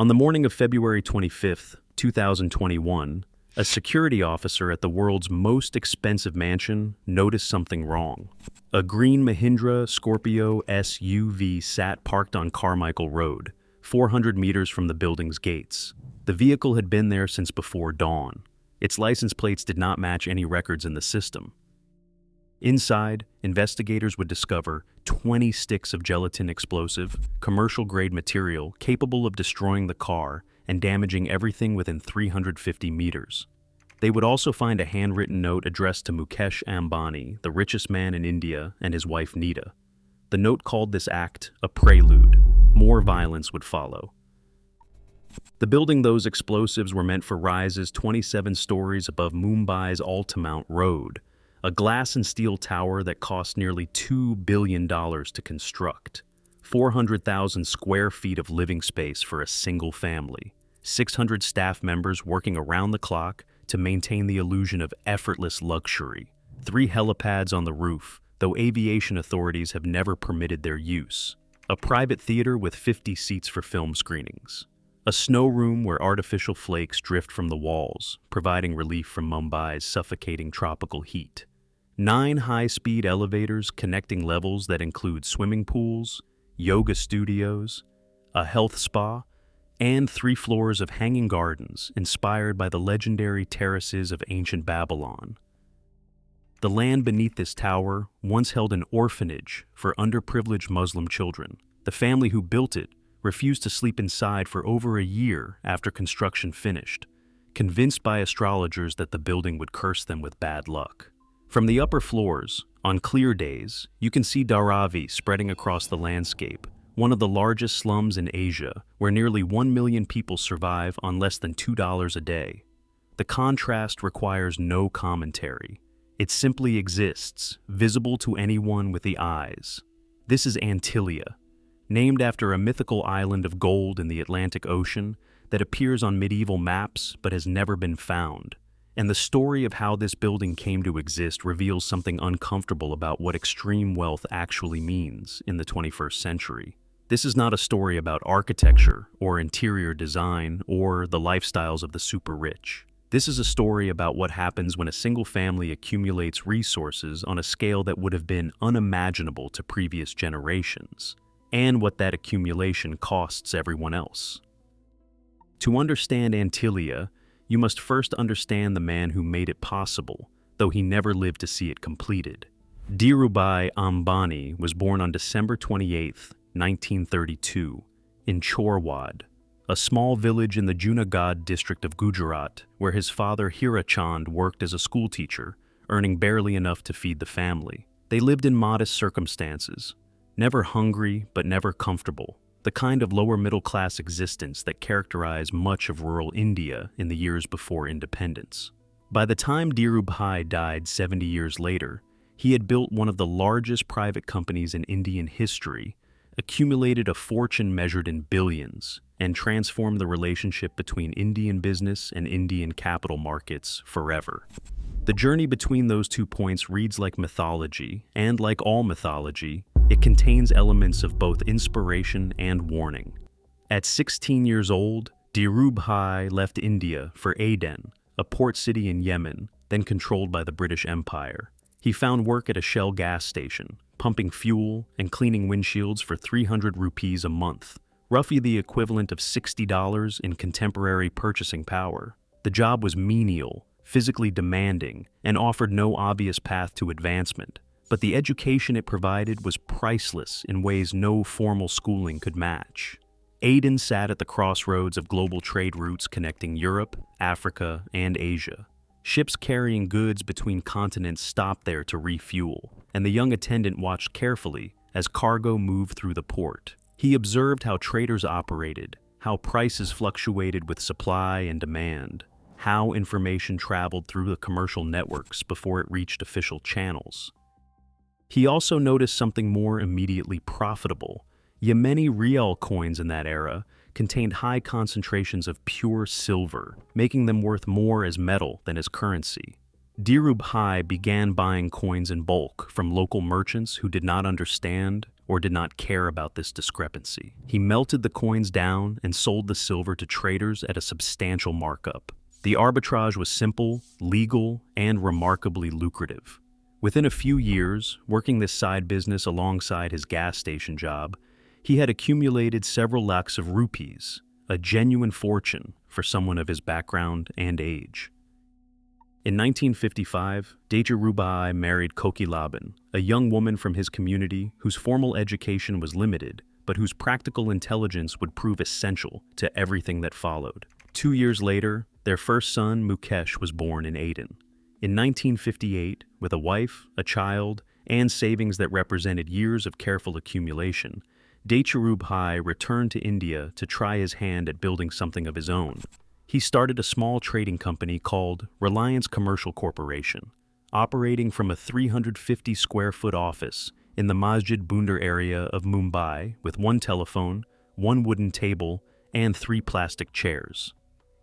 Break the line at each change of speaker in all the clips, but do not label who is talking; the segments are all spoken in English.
On the morning of February 25th, 2021, a security officer at the world's most expensive mansion noticed something wrong. A green Mahindra Scorpio SUV sat parked on Carmichael Road, 400 meters from the building's gates. The vehicle had been there since before dawn. Its license plates did not match any records in the system. Inside, investigators would discover 20 sticks of gelatin explosive, commercial-grade material capable of destroying the car and damaging everything within 350 meters. They would also find a handwritten note addressed to Mukesh Ambani, the richest man in India, and his wife Nita. The note called this act a prelude. More violence would follow. The building those explosives were meant for rises 27 stories above Mumbai's Altamount Road, a glass and steel tower that cost nearly $2 billion to construct, 400,000 square feet of living space for a single family, 600 staff members working around the clock to maintain the illusion of effortless luxury, 3 helipads on the roof, though aviation authorities have never permitted their use, a private theater with 50 seats for film screenings, a snow room where artificial flakes drift from the walls, providing relief from Mumbai's suffocating tropical heat. 9 high-speed elevators connecting levels that include swimming pools, yoga studios, a health spa, and 3 floors of hanging gardens inspired by the legendary terraces of ancient Babylon. The land beneath this tower once held an orphanage for underprivileged Muslim children. The family who built it refused to sleep inside for over a year after construction finished, convinced by astrologers that the building would curse them with bad luck. From the upper floors, on clear days, you can see Dharavi spreading across the landscape, one of the largest slums in Asia, where nearly 1 million people survive on less than $2 a day. The contrast requires no commentary. It simply exists, visible to anyone with the eyes. This is Antilia, named after a mythical island of gold in the Atlantic Ocean that appears on medieval maps but has never been found. And the story of how this building came to exist reveals something uncomfortable about what extreme wealth actually means in the 21st century. This is not a story about architecture or interior design or the lifestyles of the super rich. This is a story about what happens when a single family accumulates resources on a scale that would have been unimaginable to previous generations, and what that accumulation costs everyone else. To understand Antilia, you must first understand the man who made it possible, though he never lived to see it completed. Dhirubhai Ambani was born on December 28, 1932, in Chorwad, a small village in the Junagadh district of Gujarat, where his father Hirachand worked as a schoolteacher, earning barely enough to feed the family. They lived in modest circumstances, never hungry but never comfortable, the kind of lower-middle-class existence that characterized much of rural India in the years before independence. By the time Dhirubhai died 70 years later, he had built one of the largest private companies in Indian history, accumulated a fortune measured in billions, and transformed the relationship between Indian business and Indian capital markets forever. The journey between those 2 points reads like mythology, and like all mythology, it contains elements of both inspiration and warning. At 16 years old, Dhirubhai left India for Aden, a port city in Yemen, then controlled by the British Empire. He found work at a Shell gas station, pumping fuel and cleaning windshields for 300 rupees a month, roughly the equivalent of $60 in contemporary purchasing power. The job was menial, physically demanding, and offered no obvious path to advancement. But the education it provided was priceless in ways no formal schooling could match. Aden sat at the crossroads of global trade routes connecting Europe, Africa, and Asia. Ships carrying goods between continents stopped there to refuel, and the young attendant watched carefully as cargo moved through the port. He observed how traders operated, how prices fluctuated with supply and demand, how information traveled through the commercial networks before it reached official channels. He also noticed something more immediately profitable. Yemeni rial coins in that era contained high concentrations of pure silver, making them worth more as metal than as currency. Dhirubhai began buying coins in bulk from local merchants who did not understand or did not care about this discrepancy. He melted the coins down and sold the silver to traders at a substantial markup. The arbitrage was simple, legal, and remarkably lucrative. Within a few years, working this side business alongside his gas station job, he had accumulated several lakhs of rupees, a genuine fortune for someone of his background and age. In 1955, Dechirubhai married Kokilaban, a young woman from his community whose formal education was limited, but whose practical intelligence would prove essential to everything that followed. 2 years later, their first son, Mukesh, was born in Aden. In 1958, with a wife, a child, and savings that represented years of careful accumulation, Dechirubhai returned to India to try his hand at building something of his own. He started a small trading company called Reliance Commercial Corporation, operating from a 350-square-foot office in the Masjid Bunder area of Mumbai with one telephone, one wooden table, and 3 plastic chairs.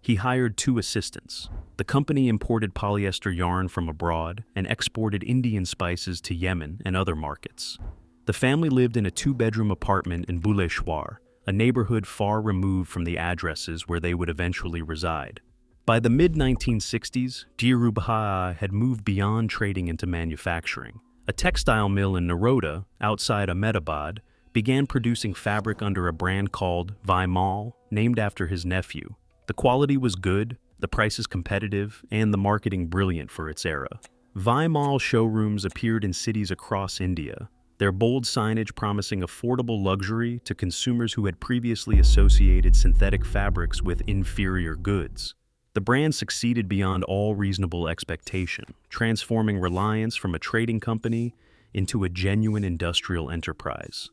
He hired 2 assistants. The company imported polyester yarn from abroad and exported Indian spices to Yemen and other markets. The family lived in a 2-bedroom apartment in Bhuleshwar, a neighborhood far removed from the addresses where they would eventually reside. By the mid-1960s, Dechirubhai had moved beyond trading into manufacturing. A textile mill in Naroda, outside Ahmedabad, began producing fabric under a brand called Vimal, named after his nephew. The quality was good, the prices competitive, and the marketing brilliant for its era. Vimal showrooms appeared in cities across India, their bold signage promising affordable luxury to consumers who had previously associated synthetic fabrics with inferior goods. The brand succeeded beyond all reasonable expectation, transforming Reliance from a trading company into a genuine industrial enterprise.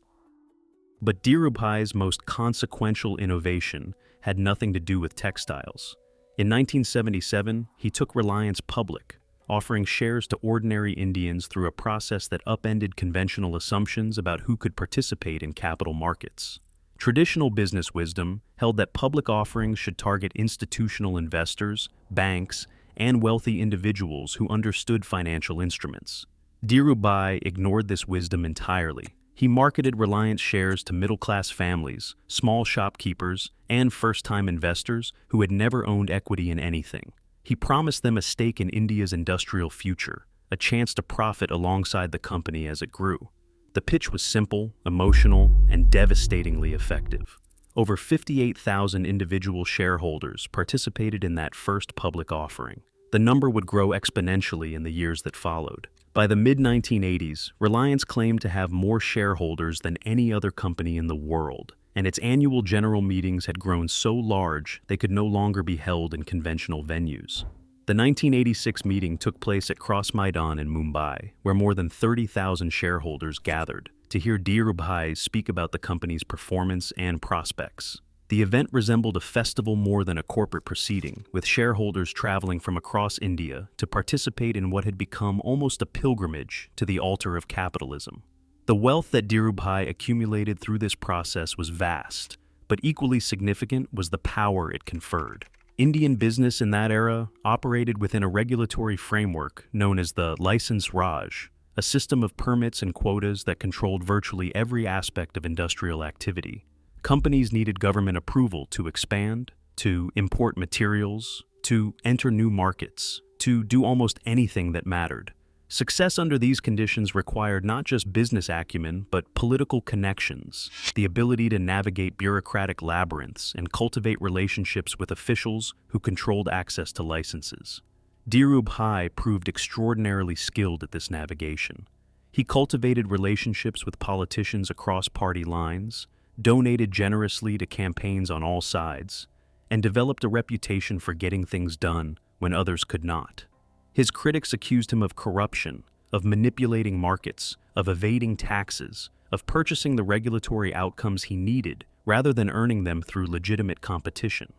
But Dechirubhai's most consequential innovation had nothing to do with textiles. In 1977, he took Reliance public, offering shares to ordinary Indians through a process that upended conventional assumptions about who could participate in capital markets. Traditional business wisdom held that public offerings should target institutional investors, banks, and wealthy individuals who understood financial instruments. Dechirubhai ignored this wisdom entirely. He marketed Reliance shares to middle-class families, small shopkeepers, and first-time investors who had never owned equity in anything. He promised them a stake in India's industrial future, a chance to profit alongside the company as it grew. The pitch was simple, emotional, and devastatingly effective. Over 58,000 individual shareholders participated in that first public offering. The number would grow exponentially in the years that followed. By the mid-1980s, Reliance claimed to have more shareholders than any other company in the world, and its annual general meetings had grown so large they could no longer be held in conventional venues. The 1986 meeting took place at Cross Maidan in Mumbai, where more than 30,000 shareholders gathered to hear Dechirubhai speak about the company's performance and prospects. The event resembled a festival more than a corporate proceeding, with shareholders traveling from across India to participate in what had become almost a pilgrimage to the altar of capitalism. The wealth that Dechirubhai accumulated through this process was vast, but equally significant was the power it conferred. Indian business in that era operated within a regulatory framework known as the License Raj, a system of permits and quotas that controlled virtually every aspect of industrial activity. Companies needed government approval to expand, to import materials, to enter new markets, to do almost anything that mattered. Success under these conditions required not just business acumen, but political connections, the ability to navigate bureaucratic labyrinths and cultivate relationships with officials who controlled access to licenses. Dechirubhai proved extraordinarily skilled at this navigation. He cultivated relationships with politicians across party lines, donated generously to campaigns on all sides, and developed a reputation for getting things done when others could not. His critics accused him of corruption, of manipulating markets, of evading taxes, of purchasing the regulatory outcomes he needed rather than earning them through legitimate competition.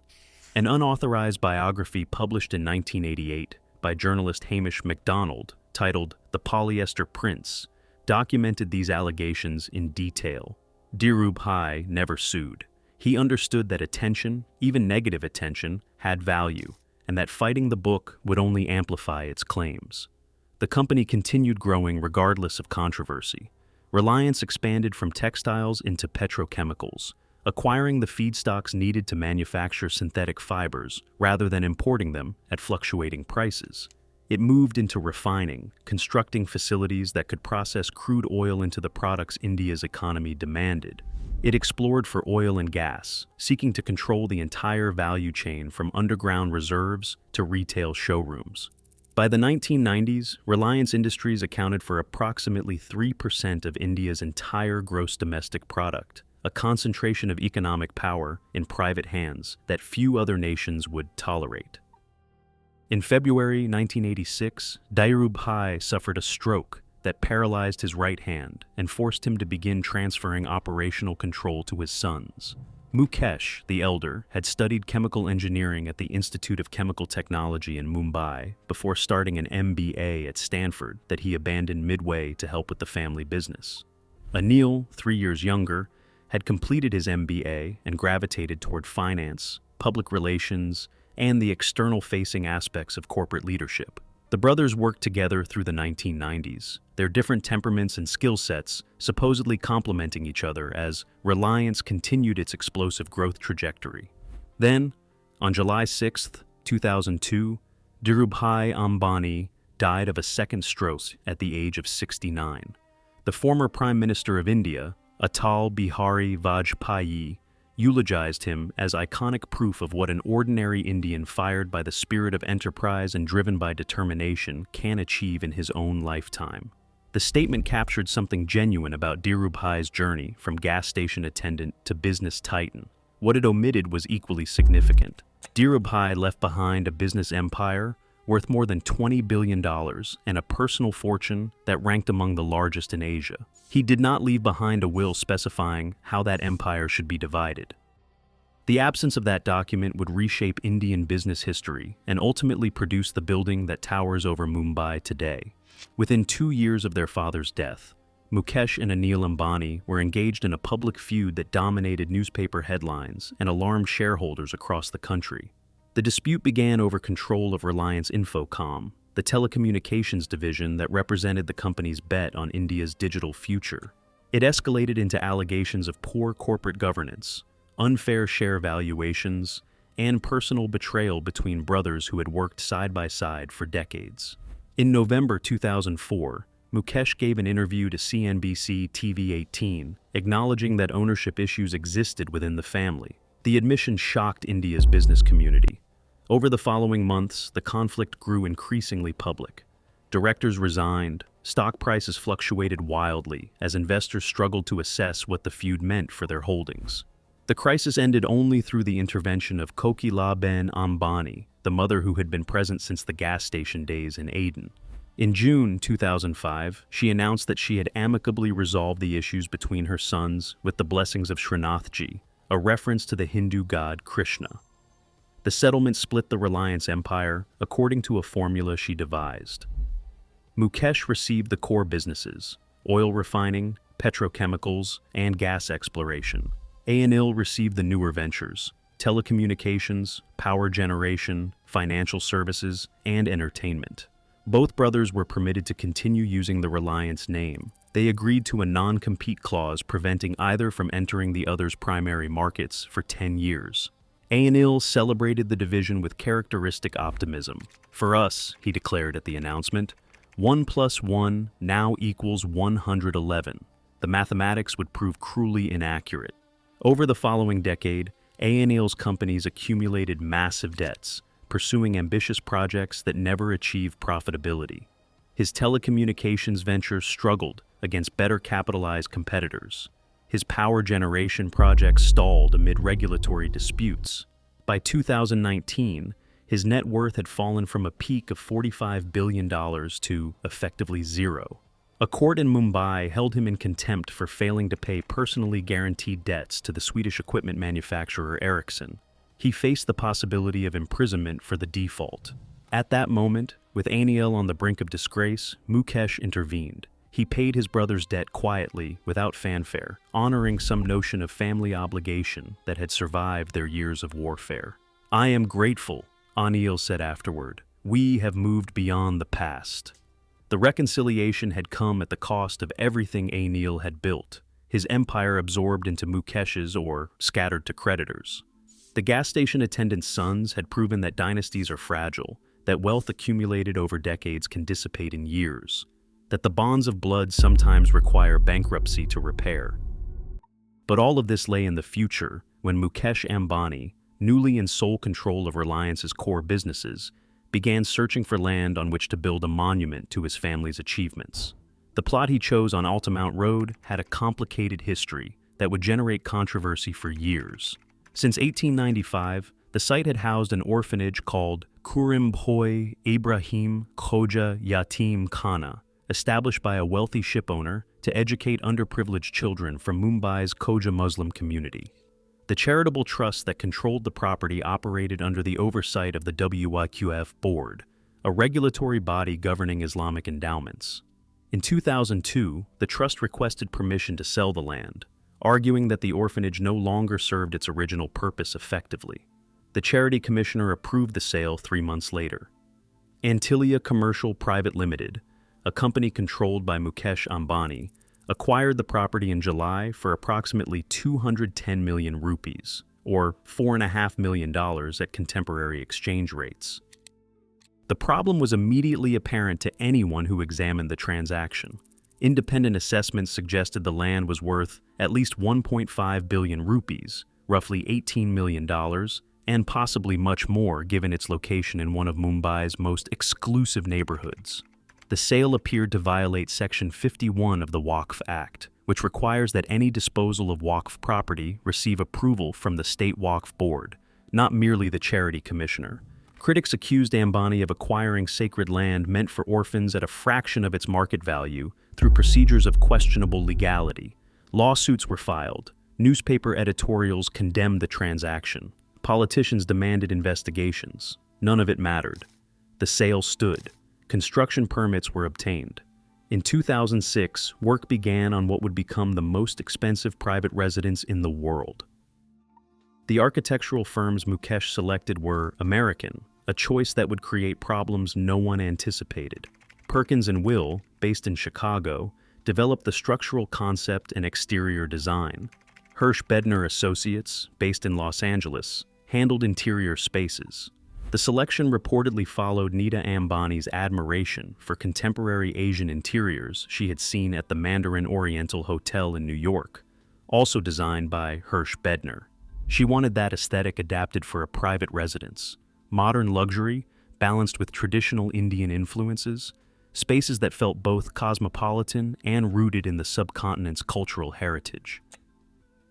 An unauthorized biography published in 1988 by journalist Hamish MacDonald, titled The Polyester Prince, documented these allegations in detail. Dechirubhai never sued. He understood that attention, even negative attention, had value, and that fighting the book would only amplify its claims. The company continued growing regardless of controversy. Reliance expanded from textiles into petrochemicals, acquiring the feedstocks needed to manufacture synthetic fibers rather than importing them at fluctuating prices. It moved into refining, constructing facilities that could process crude oil into the products India's economy demanded. It explored for oil and gas, seeking to control the entire value chain from underground reserves to retail showrooms. By the 1990s, Reliance Industries accounted for approximately 3% of India's entire gross domestic product, a concentration of economic power in private hands that few other nations would tolerate. In February 1986, Dhirubhai suffered a stroke that paralyzed his right hand and forced him to begin transferring operational control to his sons. Mukesh, the elder, had studied chemical engineering at the Institute of Chemical Technology in Mumbai before starting an MBA at Stanford that he abandoned midway to help with the family business. Anil, 3 years younger, had completed his MBA and gravitated toward finance, public relations, and the external-facing aspects of corporate leadership. The brothers worked together through the 1990s, their different temperaments and skill sets supposedly complementing each other as Reliance continued its explosive growth trajectory. Then, on July 6, 2002, Dhirubhai Ambani died of a second stroke at the age of 69. The former Prime Minister of India, Atal Bihari Vajpayee, eulogized him as iconic proof of what an ordinary Indian fired by the spirit of enterprise and driven by determination can achieve in his own lifetime. The statement captured something genuine about Dhirubhai's journey from gas station attendant to business titan. What it omitted was equally significant. Dhirubhai left behind a business empire worth more than $20 billion and a personal fortune that ranked among the largest in Asia. He did not leave behind a will specifying how that empire should be divided. The absence of that document would reshape Indian business history and ultimately produce the building that towers over Mumbai today. Within 2 years of their father's death, Mukesh and Anil Ambani were engaged in a public feud that dominated newspaper headlines and alarmed shareholders across the country. The dispute began over control of Reliance Infocom, the telecommunications division that represented the company's bet on India's digital future. It escalated into allegations of poor corporate governance, unfair share valuations, and personal betrayal between brothers who had worked side by side for decades. In November 2004, Mukesh gave an interview to CNBC TV18, acknowledging that ownership issues existed within the family. The admission shocked India's business community. Over the following months, the conflict grew increasingly public. Directors resigned, stock prices fluctuated wildly as investors struggled to assess what the feud meant for their holdings. The crisis ended only through the intervention of Kokilaben Ambani, the mother who had been present since the gas station days in Aden. In June 2005, she announced that she had amicably resolved the issues between her sons with the blessings of Srinathji, a reference to the Hindu god Krishna. The settlement split the Reliance empire according to a formula she devised. Mukesh received the core businesses, oil refining, petrochemicals, and gas exploration. Anil received the newer ventures, telecommunications, power generation, financial services, and entertainment. Both brothers were permitted to continue using the Reliance name. They agreed to a non-compete clause preventing either from entering the other's primary markets for 10 years. Anil celebrated the division with characteristic optimism. "For us," he declared at the announcement, 1 + 1 now equals 111. The mathematics would prove cruelly inaccurate. Over the following decade, Anil's companies accumulated massive debts, pursuing ambitious projects that never achieved profitability. His telecommunications venture struggled against better capitalized competitors. His power generation projects stalled amid regulatory disputes. By 2019, his net worth had fallen from a peak of $45 billion to effectively zero. A court in Mumbai held him in contempt for failing to pay personally guaranteed debts to the Swedish equipment manufacturer Ericsson. He faced the possibility of imprisonment for the default. At that moment, with Anil on the brink of disgrace, Mukesh intervened. He paid his brother's debt quietly, without fanfare, honoring some notion of family obligation that had survived their years of warfare. "I am grateful," Anil said afterward. "We have moved beyond the past." The reconciliation had come at the cost of everything Anil had built, his empire absorbed into Mukesh's or scattered to creditors. The gas station attendant's sons had proven that dynasties are fragile, that wealth accumulated over decades can dissipate in years, that the bonds of blood sometimes require bankruptcy to repair. But all of this lay in the future when Mukesh Ambani, newly in sole control of Reliance's core businesses, began searching for land on which to build a monument to his family's achievements. The plot he chose on Altamount Road had a complicated history that would generate controversy for years. Since 1895, the site had housed an orphanage called Kurim Bhoi Ibrahim Khoja Yatim Khana, established by a wealthy shipowner to educate underprivileged children from Mumbai's Khoja Muslim community. The charitable trust that controlled the property operated under the oversight of the WIQF Board, a regulatory body governing Islamic endowments. In 2002, the trust requested permission to sell the land, arguing that the orphanage no longer served its original purpose effectively. The charity commissioner approved the sale 3 months later. Antilia Commercial Private Limited, a company controlled by Mukesh Ambani, acquired the property in July for approximately 210 million rupees, or $4.5 million at contemporary exchange rates. The problem was immediately apparent to anyone who examined the transaction. Independent assessments suggested the land was worth at least 1.5 billion rupees, roughly $18 million, and possibly much more given its location in one of Mumbai's most exclusive neighborhoods. The sale appeared to violate Section 51 of the Waqf Act, which requires that any disposal of Waqf property receive approval from the State Waqf Board, not merely the charity commissioner. Critics accused Ambani of acquiring sacred land meant for orphans at a fraction of its market value through procedures of questionable legality. Lawsuits were filed. Newspaper editorials condemned the transaction. Politicians demanded investigations. None of it mattered. The sale stood. Construction permits were obtained. In 2006, work began on what would become the most expensive private residence in the world. The architectural firms Mukesh selected were American, a choice that would create problems no one anticipated. Perkins and Will, based in Chicago, developed the structural concept and exterior design. Hirsch Bedner Associates, based in Los Angeles, handled interior spaces. The selection reportedly followed Nita Ambani's admiration for contemporary Asian interiors she had seen at the Mandarin Oriental Hotel in New York, also designed by Hirsch Bedner. She wanted that aesthetic adapted for a private residence, modern luxury balanced with traditional Indian influences, spaces that felt both cosmopolitan and rooted in the subcontinent's cultural heritage.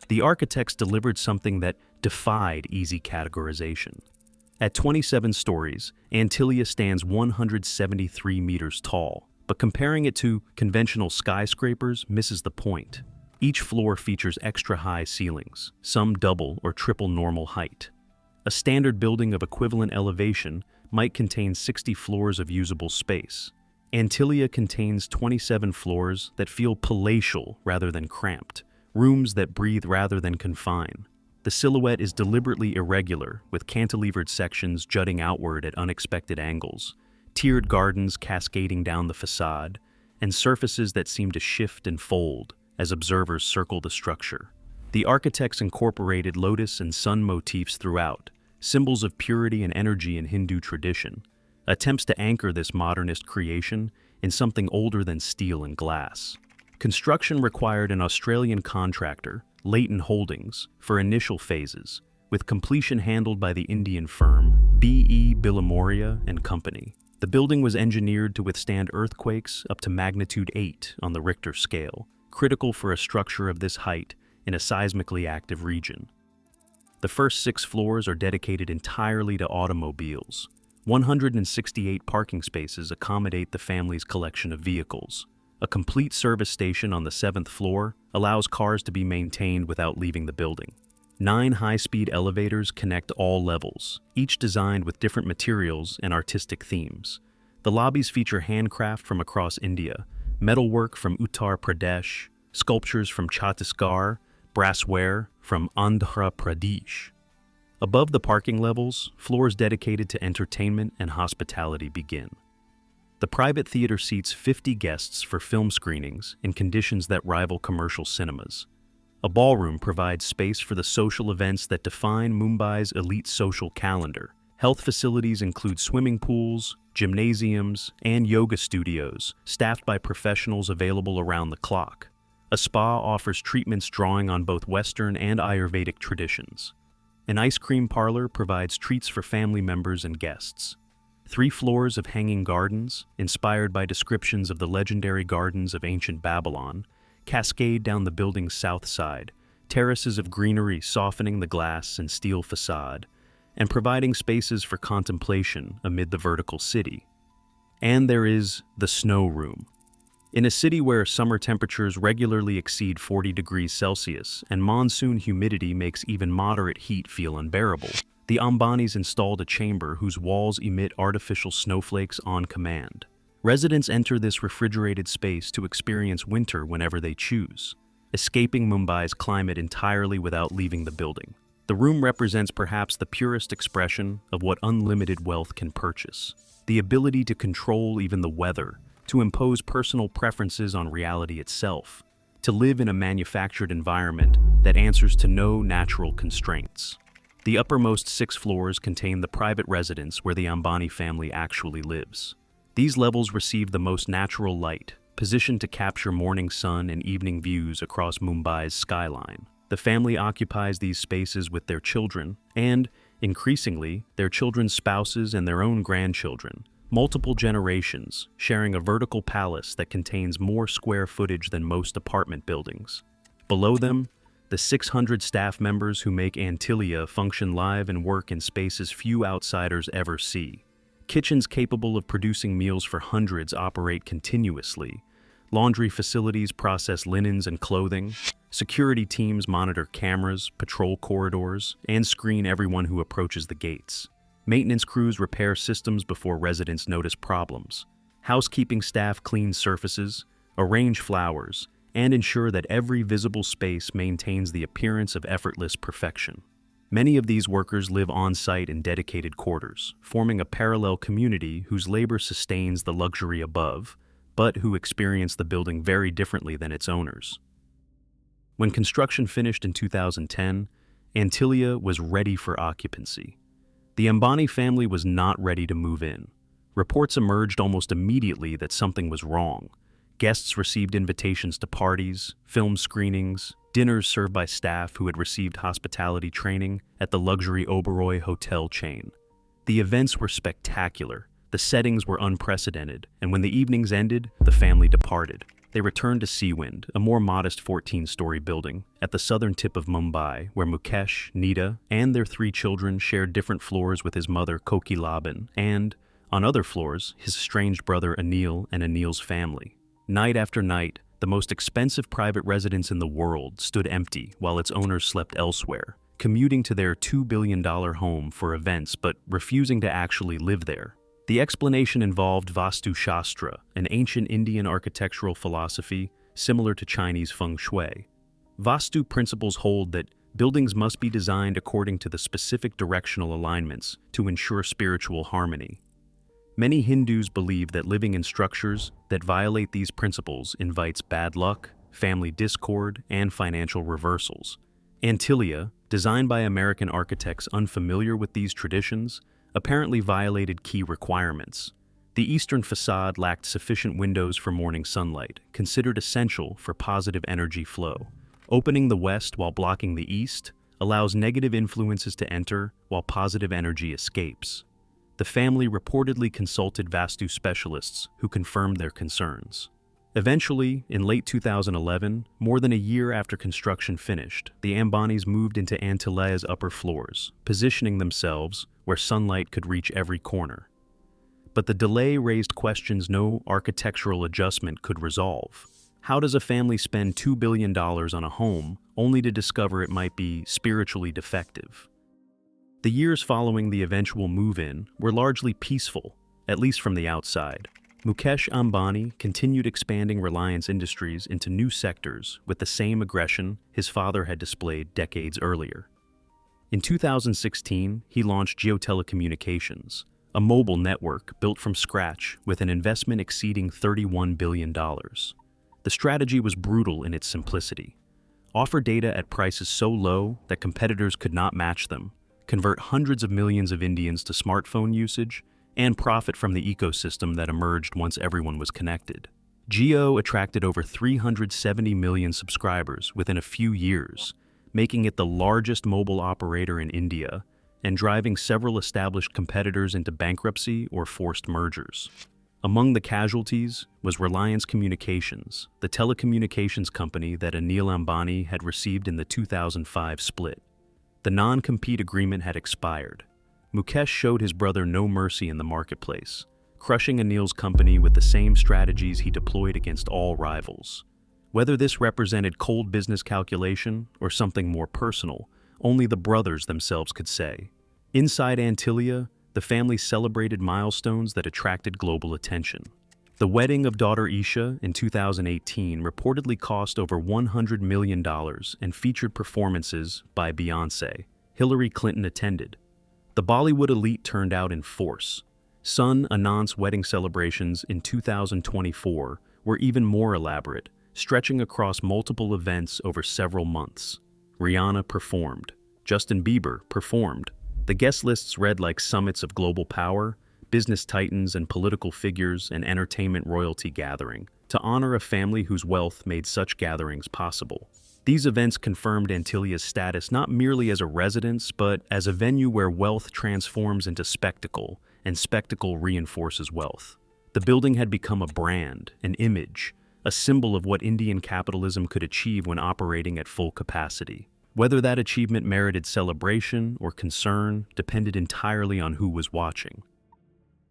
The architects delivered something that defied easy categorization. At 27 stories, Antilia stands 173 meters tall, but comparing it to conventional skyscrapers misses the point. Each floor features extra-high ceilings, some double or triple normal height. A standard building of equivalent elevation might contain 60 floors of usable space. Antilia contains 27 floors that feel palatial rather than cramped, rooms that breathe rather than confine. The silhouette is deliberately irregular, with cantilevered sections jutting outward at unexpected angles, tiered gardens cascading down the facade, and surfaces that seem to shift and fold as observers circle the structure. The architects incorporated lotus and sun motifs throughout, symbols of purity and energy in Hindu tradition, attempts to anchor this modernist creation in something older than steel and glass. Construction required an Australian contractor, Leighton Holdings, for initial phases, with completion handled by the Indian firm B.E. Billionaire and Company. The building was engineered to withstand earthquakes up to magnitude 8 on the Richter scale, critical for a structure of this height in a seismically active region. The first 6 floors are dedicated entirely to automobiles. 168 parking spaces accommodate the family's collection of vehicles. A complete service station on the 7th floor allows cars to be maintained without leaving the building. 9 high-speed elevators connect all levels, each designed with different materials and artistic themes. The lobbies feature handcraft from across India, metalwork from Uttar Pradesh, sculptures from Chhattisgarh, brassware from Andhra Pradesh. Above the parking levels, floors dedicated to entertainment and hospitality begin. The private theater seats 50 guests for film screenings in conditions that rival commercial cinemas. A ballroom provides space for the social events that define Mumbai's elite social calendar. Health facilities include swimming pools, gymnasiums, and yoga studios, staffed by professionals available around the clock. A spa offers treatments drawing on both Western and Ayurvedic traditions. An ice cream parlor provides treats for family members and guests. 3 floors of hanging gardens, inspired by descriptions of the legendary gardens of ancient Babylon, cascade down the building's south side, terraces of greenery softening the glass and steel facade, and providing spaces for contemplation amid the vertical city. And there is the snow room. In a city where summer temperatures regularly exceed 40 degrees Celsius and monsoon humidity makes even moderate heat feel unbearable, the Ambanis installed a chamber whose walls emit artificial snowflakes on command. Residents enter this refrigerated space to experience winter whenever they choose, escaping Mumbai's climate entirely without leaving the building. The room represents perhaps the purest expression of what unlimited wealth can purchase: the ability to control even the weather, to impose personal preferences on reality itself, to live in a manufactured environment that answers to no natural constraints. The uppermost 6 floors contain the private residence where the Ambani family actually lives. These levels receive the most natural light, positioned to capture morning sun and evening views across Mumbai's skyline. The family occupies these spaces with their children and, increasingly, their children's spouses and their own grandchildren, multiple generations sharing a vertical palace that contains more square footage than most apartment buildings. Below them, the 600 staff members who make Antilia function live and work in spaces few outsiders ever see. Kitchens capable of producing meals for hundreds operate continuously. Laundry facilities process linens and clothing. Security teams monitor cameras, patrol corridors, and screen everyone who approaches the gates. Maintenance crews repair systems before residents notice problems. Housekeeping staff clean surfaces, arrange flowers, and ensure that every visible space maintains the appearance of effortless perfection. Many of these workers live on-site in dedicated quarters, forming a parallel community whose labor sustains the luxury above, but who experience the building very differently than its owners. When construction finished in 2010, Antilia was ready for occupancy. The Ambani family was not ready to move in. Reports emerged almost immediately that something was wrong. Guests received invitations to parties, film screenings, dinners served by staff who had received hospitality training at the luxury Oberoi hotel chain. The events were spectacular, the settings were unprecedented, and when the evenings ended, the family departed. They returned to Seawind, a more modest 14-story building, at the southern tip of Mumbai, where Mukesh, Nita, and their 3 children shared different floors with his mother Kokilaban and, on other floors, his estranged brother Anil and Anil's family. Night after night, the most expensive private residence in the world stood empty while its owners slept elsewhere, commuting to their $2 billion home for events but refusing to actually live there. The explanation involved Vastu Shastra, an ancient Indian architectural philosophy similar to Chinese feng shui. Vastu principles hold that buildings must be designed according to the specific directional alignments to ensure spiritual harmony. Many Hindus believe that living in structures that violate these principles invites bad luck, family discord, and financial reversals. Antilia, designed by American architects unfamiliar with these traditions, apparently violated key requirements. The eastern facade lacked sufficient windows for morning sunlight, considered essential for positive energy flow. Opening the west while blocking the east allows negative influences to enter while positive energy escapes. The family reportedly consulted Vastu specialists who confirmed their concerns. Eventually, in late 2011, more than a year after construction finished, the Ambanis moved into Antilia's upper floors, positioning themselves where sunlight could reach every corner. But the delay raised questions no architectural adjustment could resolve. How does a family spend $2 billion on a home only to discover it might be spiritually defective? The years following the eventual move-in were largely peaceful, at least from the outside. Mukesh Ambani continued expanding Reliance Industries into new sectors with the same aggression his father had displayed decades earlier. In 2016, he launched Jio Telecommunications, a mobile network built from scratch with an investment exceeding $31 billion. The strategy was brutal in its simplicity. Offer data at prices so low that competitors could not match them, convert hundreds of millions of Indians to smartphone usage, and profit from the ecosystem that emerged once everyone was connected. Jio attracted over 370 million subscribers within a few years, making it the largest mobile operator in India and driving several established competitors into bankruptcy or forced mergers. Among the casualties was Reliance Communications, the telecommunications company that Anil Ambani had received in the 2005 split. The non-compete agreement had expired. Mukesh showed his brother no mercy in the marketplace, crushing Anil's company with the same strategies he deployed against all rivals. Whether this represented cold business calculation or something more personal, only the brothers themselves could say. Inside Antilia, the family celebrated milestones that attracted global attention. The wedding of daughter Isha in 2018 reportedly cost over $100 million and featured performances by Beyoncé. Hillary Clinton attended. The Bollywood elite turned out in force. Son Anant's wedding celebrations in 2024 were even more elaborate, stretching across multiple events over several months. Rihanna performed. Justin Bieber performed. The guest lists read like summits of global power, business titans and political figures, and entertainment royalty gathering, to honor a family whose wealth made such gatherings possible. These events confirmed Antilia's status not merely as a residence, but as a venue where wealth transforms into spectacle, and spectacle reinforces wealth. The building had become a brand, an image, a symbol of what Indian capitalism could achieve when operating at full capacity. Whether that achievement merited celebration or concern depended entirely on who was watching.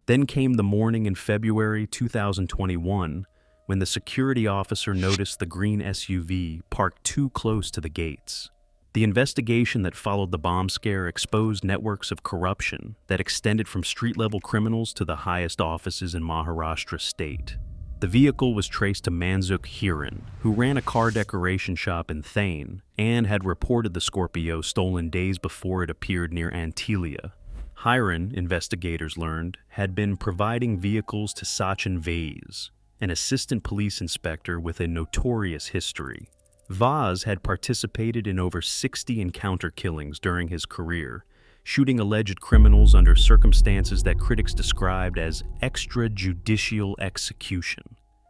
Then came the morning in February 2021 when the security officer noticed the green SUV parked too close to the gates. The investigation that followed the bomb scare exposed networks of corruption that extended from street-level criminals to the highest offices in Maharashtra state. The vehicle was traced to Manzuk Hiran, who ran a car decoration shop in Thane and had reported the Scorpio stolen days before it appeared near Antilia. Hiran, investigators learned, had been providing vehicles to Sachin Vaz, an assistant police inspector with a notorious history. Vaz had participated in over 60 encounter killings during his career, shooting alleged criminals under circumstances that critics described as extrajudicial execution.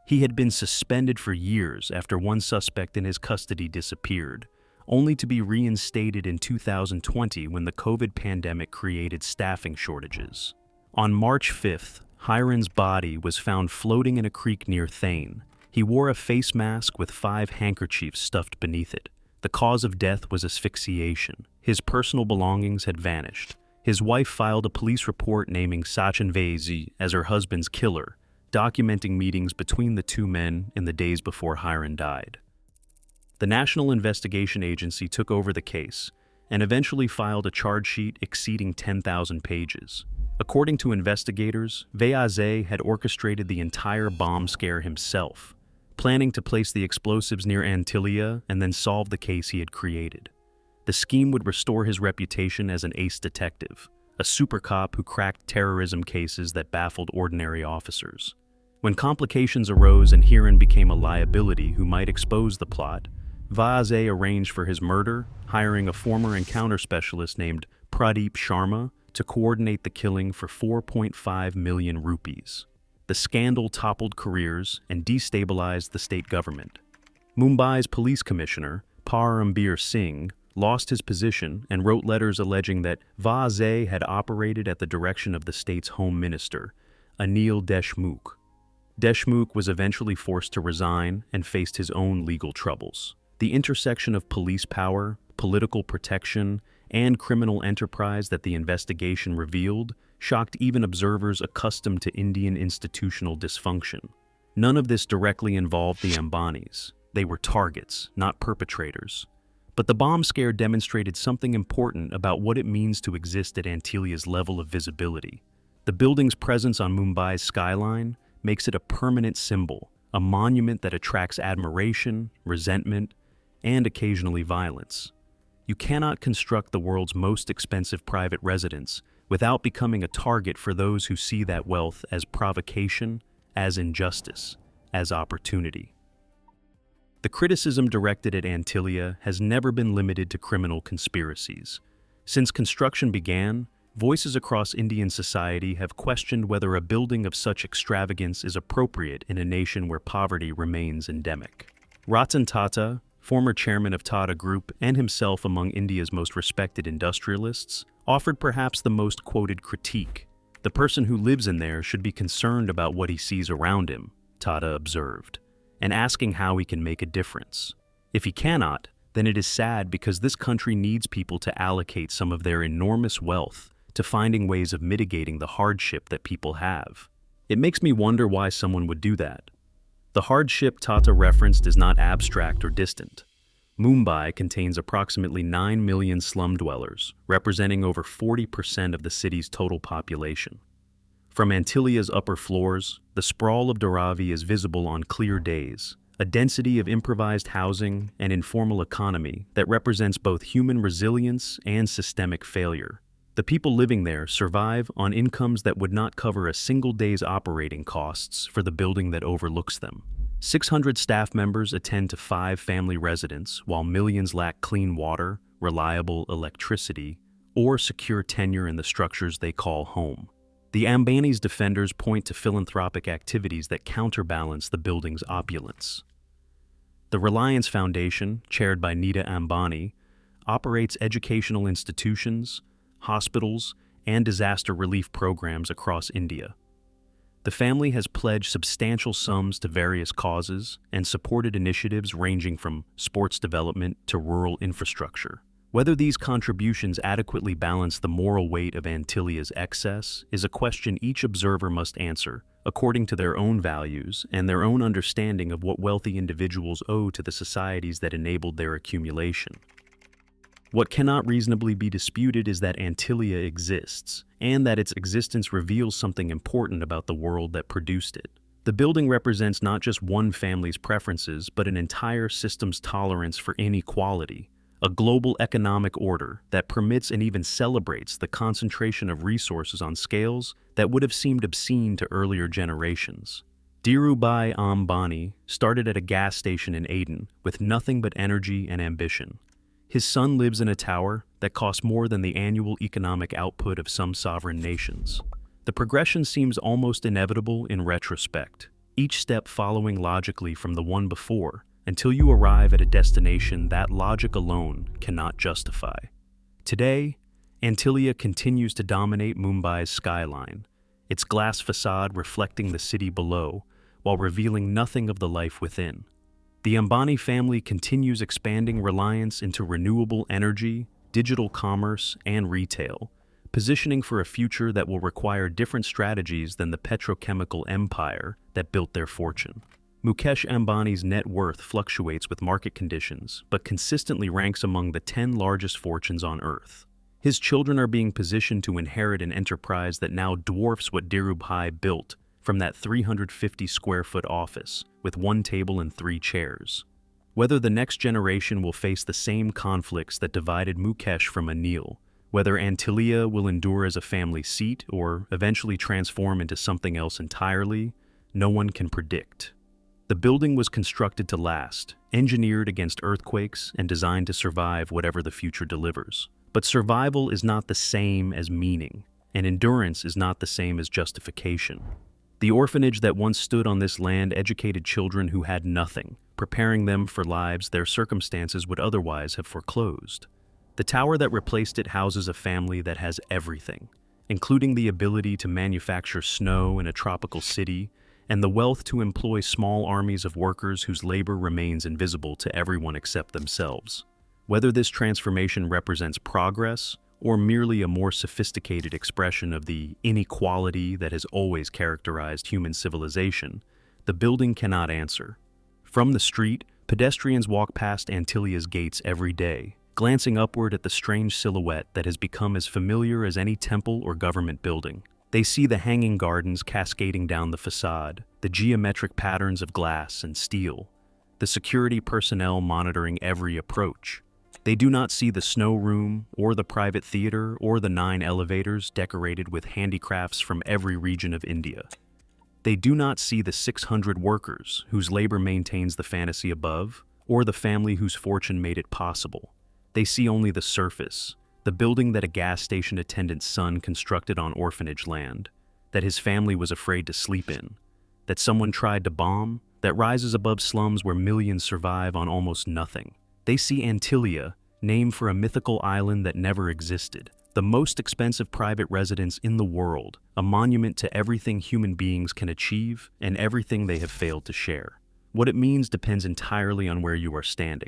He had been suspended for years after one suspect in his custody disappeared, only to be reinstated in 2020 when the COVID pandemic created staffing shortages. On March 5th, Hiran's body was found floating in a creek near Thane. He wore a face mask with 5 handkerchiefs stuffed beneath it. The cause of death was asphyxiation. His personal belongings had vanished. His wife filed a police report naming Sachin Vaz as her husband's killer, documenting meetings between the two men in the days before Hiran died. The National Investigation Agency took over the case and eventually filed a charge sheet exceeding 10,000 pages. According to investigators, Vaz had orchestrated the entire bomb scare himself, planning to place the explosives near Antilia and then solve the case he had created. The scheme would restore his reputation as an ace detective, a super cop who cracked terrorism cases that baffled ordinary officers. When complications arose and Hiran became a liability who might expose the plot, Vaz arranged for his murder, hiring a former encounter specialist named Pradeep Sharma to coordinate the killing for 4.5 million rupees. The scandal toppled careers and destabilized the state government. Mumbai's police commissioner, Parambir Singh, lost his position and wrote letters alleging that Vaz had operated at the direction of the state's home minister, Anil Deshmukh. Deshmukh was eventually forced to resign and faced his own legal troubles. The intersection of police power, political protection, and criminal enterprise that the investigation revealed shocked even observers accustomed to Indian institutional dysfunction. None of this directly involved the Ambanis. They were targets, not perpetrators. But the bomb scare demonstrated something important about what it means to exist at Antilia's level of visibility. The building's presence on Mumbai's skyline makes it a permanent symbol, a monument that attracts admiration, resentment, and occasionally violence. You cannot construct the world's most expensive private residence without becoming a target for those who see that wealth as provocation, as injustice, as opportunity. The criticism directed at Antilia has never been limited to criminal conspiracies. Since construction began, voices across Indian society have questioned whether a building of such extravagance is appropriate in a nation where poverty remains endemic. Ratan Tata, former chairman of Tata Group and himself among India's most respected industrialists, offered perhaps the most quoted critique. The person who lives in there should be concerned about what he sees around him, Tata observed, and asking how he can make a difference. If he cannot, then it is sad because this country needs people to allocate some of their enormous wealth to finding ways of mitigating the hardship that people have. It makes me wonder why someone would do that. The hardship Tata referenced is not abstract or distant. Mumbai contains approximately 9 million slum dwellers, representing over 40% of the city's total population. From Antilia's upper floors, the sprawl of Dharavi is visible on clear days, a density of improvised housing and informal economy that represents both human resilience and systemic failure. The people living there survive on incomes that would not cover a single day's operating costs for the building that overlooks them. 600 staff members attend to 5 family residents, while millions lack clean water, reliable electricity, or secure tenure in the structures they call home. The Ambani's defenders point to philanthropic activities that counterbalance the building's opulence. The Reliance Foundation, chaired by Nita Ambani, operates educational institutions, hospitals, and disaster relief programs across India. The family has pledged substantial sums to various causes and supported initiatives ranging from sports development to rural infrastructure. Whether these contributions adequately balance the moral weight of Antilia's excess is a question each observer must answer, according to their own values and their own understanding of what wealthy individuals owe to the societies that enabled their accumulation. What cannot reasonably be disputed is that Antilia exists, and that its existence reveals something important about the world that produced it. The building represents not just one family's preferences, but an entire system's tolerance for inequality, a global economic order that permits and even celebrates the concentration of resources on scales that would have seemed obscene to earlier generations. Dhirubhai Ambani started at a gas station in Aden with nothing but energy and ambition. His son lives in a tower that costs more than the annual economic output of some sovereign nations. The progression seems almost inevitable in retrospect, each step following logically from the one before, until you arrive at a destination that logic alone cannot justify. Today, Antilia continues to dominate Mumbai's skyline, its glass facade reflecting the city below, while revealing nothing of the life within. The Ambani family continues expanding reliance into renewable energy, digital commerce, and retail, positioning for a future that will require different strategies than the petrochemical empire that built their fortune. Mukesh Ambani's net worth fluctuates with market conditions, but consistently ranks among the 10 largest fortunes on Earth. His children are being positioned to inherit an enterprise that now dwarfs what Dhirubhai built from that 350-square-foot office, with 1 table and 3 chairs. Whether the next generation will face the same conflicts that divided Mukesh from Anil, whether Antilia will endure as a family seat or eventually transform into something else entirely, no one can predict. The building was constructed to last, engineered against earthquakes, and designed to survive whatever the future delivers. But survival is not the same as meaning, and endurance is not the same as justification. The orphanage that once stood on this land educated children who had nothing, preparing them for lives their circumstances would otherwise have foreclosed. The tower that replaced it houses a family that has everything, including the ability to manufacture snow in a tropical city, and the wealth to employ small armies of workers whose labor remains invisible to everyone except themselves. Whether this transformation represents progress or merely a more sophisticated expression of the inequality that has always characterized human civilization, the building cannot answer. From the street, pedestrians walk past Antilia's gates every day, glancing upward at the strange silhouette that has become as familiar as any temple or government building. They see the hanging gardens cascading down the facade, the geometric patterns of glass and steel, the security personnel monitoring every approach. They do not see the snow room, or the private theater, or the 9 elevators decorated with handicrafts from every region of India. They do not see the 600 workers whose labor maintains the fantasy above, or the family whose fortune made it possible. They see only the surface, the building that a gas station attendant's son constructed on orphanage land, that his family was afraid to sleep in, that someone tried to bomb, that rises above slums where millions survive on almost nothing. They see Antilia, named for a mythical island that never existed, the most expensive private residence in the world, a monument to everything human beings can achieve and everything they have failed to share. What it means depends entirely on where you are standing.